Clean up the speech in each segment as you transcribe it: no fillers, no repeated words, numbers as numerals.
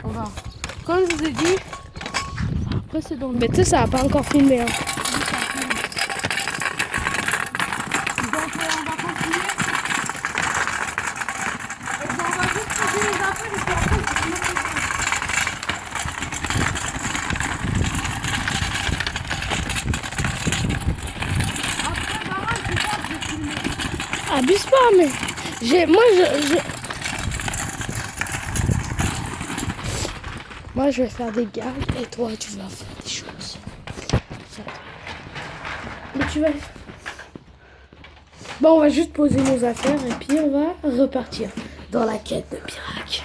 On va. Comme je vous ai dit, après c'est dans le... Mais tu sais, ça n'a pas encore filmé. Hein. Donc on va continuer. Et puis on va juste poser les affaires et puis après je vais mettre les choses. Après bah ouais, c'est ça que j'ai filmé. Abuse pas, mais moi je vais faire des gags et toi tu vas faire des choses. Mais tu vas. Bon, on va juste poser nos affaires et puis on va repartir dans la quête de Pirac.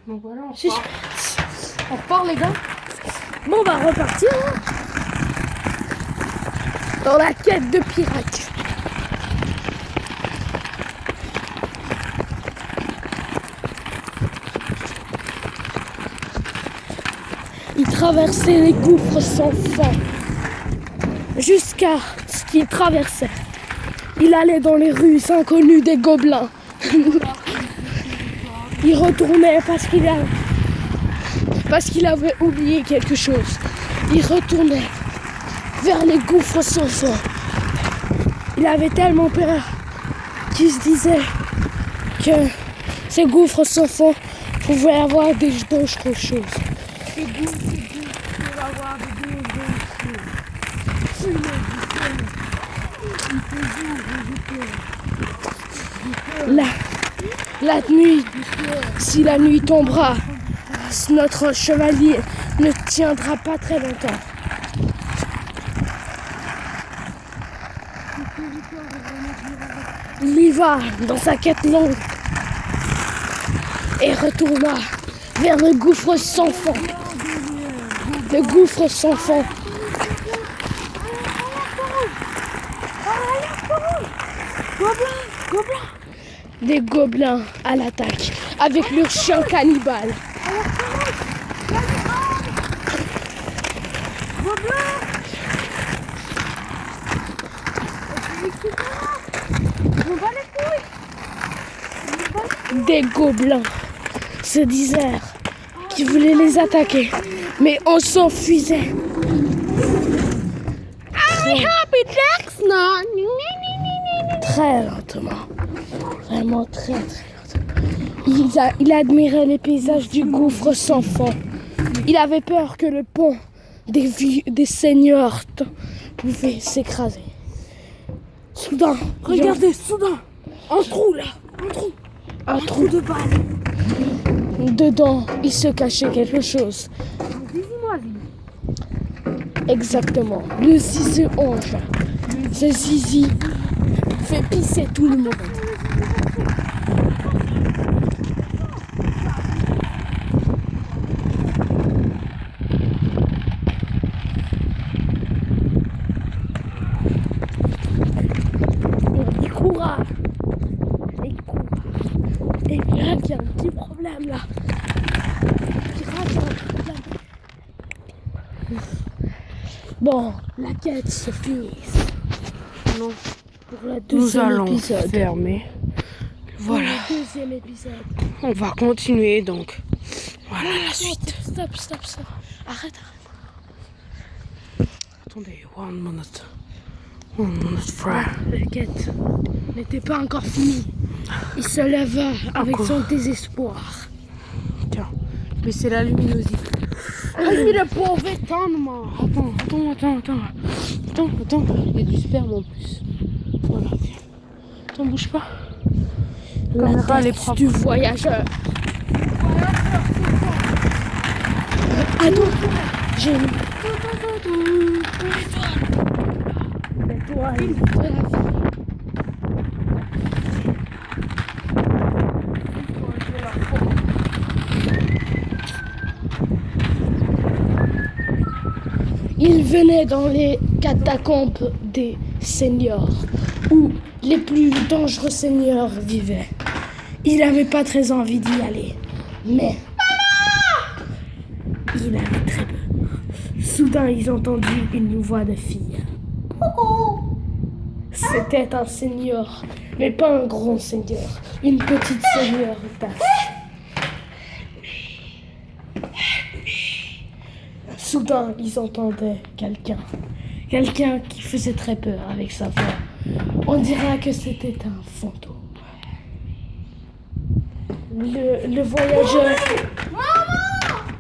Donc voilà, on part. Suspense. On repart les gars. Bon, on va repartir hein, dans la quête de Pirac. Il traversait les gouffres sans fond jusqu'à ce qu'il traversait. Il allait dans les rues inconnues des gobelins. Il retournait parce qu'il avait oublié quelque chose. Il retournait vers les gouffres sans fond. Il avait tellement peur qu'il se disait que ces gouffres sans fond pouvaient avoir des dangereuses choses. C'est beau, on va avoir des choses. La nuit, si la nuit tombera, notre chevalier ne tiendra pas très longtemps. Il y va dans sa quête longue et retourna vers le gouffre sans fond. Le gouffre sans fond. Des gobelins à l'attaque avec leurs chiens cannibales. Des gobelins se disaient qu'ils voulaient les attaquer, mais on s'enfuisait. Très lentement. Vraiment très lentement. Il admirait les paysages du gouffre sans fond. Il avait peur que le pont des seigneurs pouvait s'écraser. Soudain, Regardez, soudain, un trou là, un trou de balle. Dedans, il se cachait quelque chose. Dis-moi, Exactement, le zizi ange. Ce zizi fait pisser tout le monde. Il courra. Et Pirac, il y a un petit problème là. Pirac, il y a un problème. Bon, la quête se finit. Non. Pour le Nous deuxième allons épisode. fermer. Voilà. Pour le deuxième épisode. On va continuer donc. Voilà la suite. Stop. Arrête. Attendez, one minute, frère. La quête n'était pas encore finie. Il se leva avec Encore. son désespoir. Tiens, baissez la luminosité. Vas-y, le pauvre, étonnement. Attends. Il y a du sperme en plus. Voilà. Attends, bouge pas. La caméra, elle est tête propre. du voyageur. Attends, j'ai une étoile de la vie. Il venait dans les catacombes des seigneurs, où les plus dangereux seigneurs vivaient. Il n'avait pas très envie d'y aller, mais il avait très peur. Soudain, ils entendirent une voix de fille. C'était un seigneur, mais pas un grand seigneur, une petite seigneur d'Afrique. Soudain, ils entendaient quelqu'un. Quelqu'un qui faisait très peur avec sa voix. On dirait que c'était un fantôme.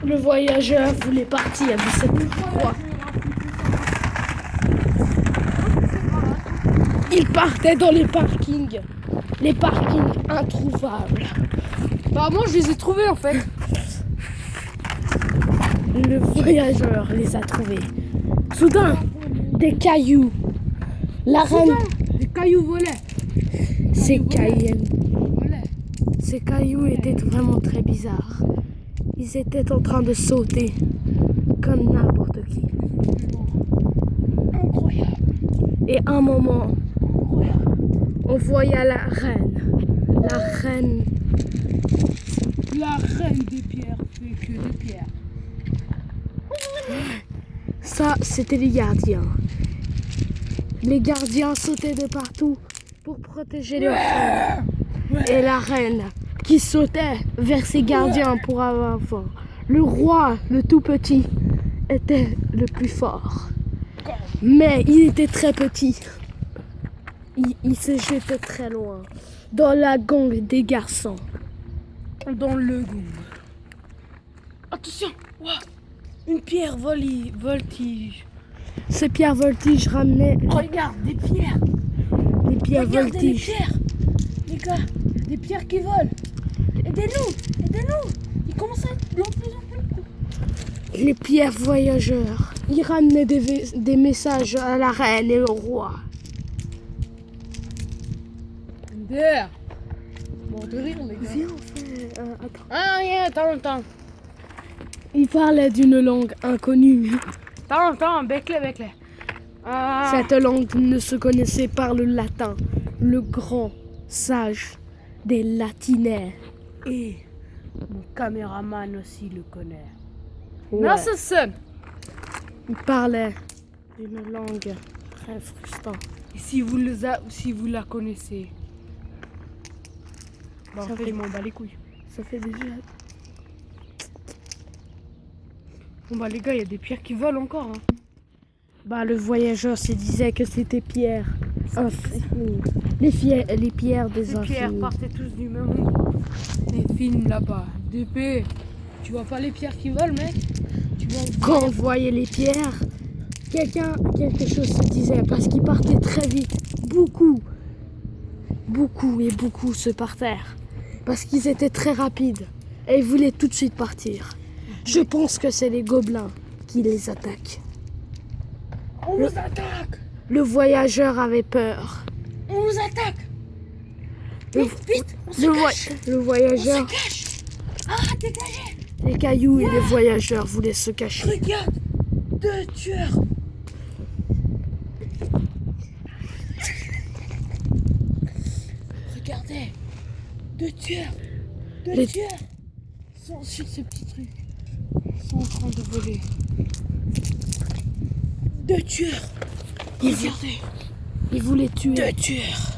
Le voyageur voulait partir de cette voie. Il partait dans les parkings introuvables. Apparemment, je les ai trouvés en fait. Le voyageur les a trouvés. Soudain, des cailloux. La reine, Les cailloux volaient. ces cailloux étaient vraiment très bizarres. Ils étaient en train de sauter comme n'importe qui. Incroyable. Et à un moment, on voyait la reine. La reine des pierres fait que des pierres. Ça, c'était les gardiens. Les gardiens sautaient de partout pour protéger leur reine. Et la reine qui sautait vers ses gardiens pour avoir fort. Le roi, le tout petit, était le plus fort. Mais il était très petit. Il se jetait très loin. Dans la gangue des garçons. Dans le gong. Attention. Ouah. Une pierre voltige. Ces pierres voltiges ramenaient Regarde, des pierres. les pierres Regardez les voltiges. pierres. Les gars, des pierres qui volent. Aidez-nous. Ils commencent à être de plus en plus gros. Les pierres voyageurs. Ils ramenaient des messages à la reine et au roi. Derrière. Mort de rire, les gars. Viens, on fait... attends. Ah, yeah, attends. Ils parlaient d'une langue inconnue. Attends, bec-les. Cette langue ne se connaissait par le latin. Le grand sage des latinais. Et mon caméraman aussi le connaît. Ouais. Non, c'est ça. Ils parlaient d'une langue très frustrante. Et si vous la connaissez, bah, en Ça fait, fait- je m'en bats les couilles. Ça fait déjà... Bon bah les gars, il y a des pierres qui volent encore. Hein. Bah, le voyageur se disait que c'était pierre infinies. Les pierres des Ces pierres infinis. partaient tous du même endroit. Des films là-bas, d'épée. Tu vois pas les pierres qui volent, mec? Tu vois Quand on voyait les pierres, quelque chose se disait parce qu'ils partaient très vite. Beaucoup se partèrent. Parce qu'ils étaient très rapides. Et ils voulaient tout de suite partir. Je pense que c'est les gobelins qui les attaquent. On nous attaque! Le voyageur avait peur. On nous attaque! Le, Vite! On se le, cache! le voyageur, On se cache! Ah, dégagez! les cailloux et les voyageurs voulaient se cacher. Regarde! 2 tueurs! Regardez! 2 tueurs! Les- Tueurs! Sont sur ce petit truc. Ils sont en train de voler. 2 tueurs! Regardez! Ils voulaient tuer. 2 tueurs!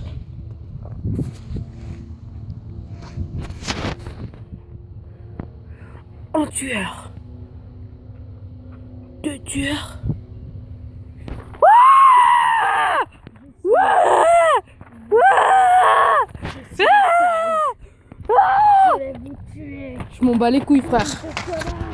Un tueur! 2 tueurs! Je vais vous tuer. Je m'en bats les couilles, frère. Pourquoi là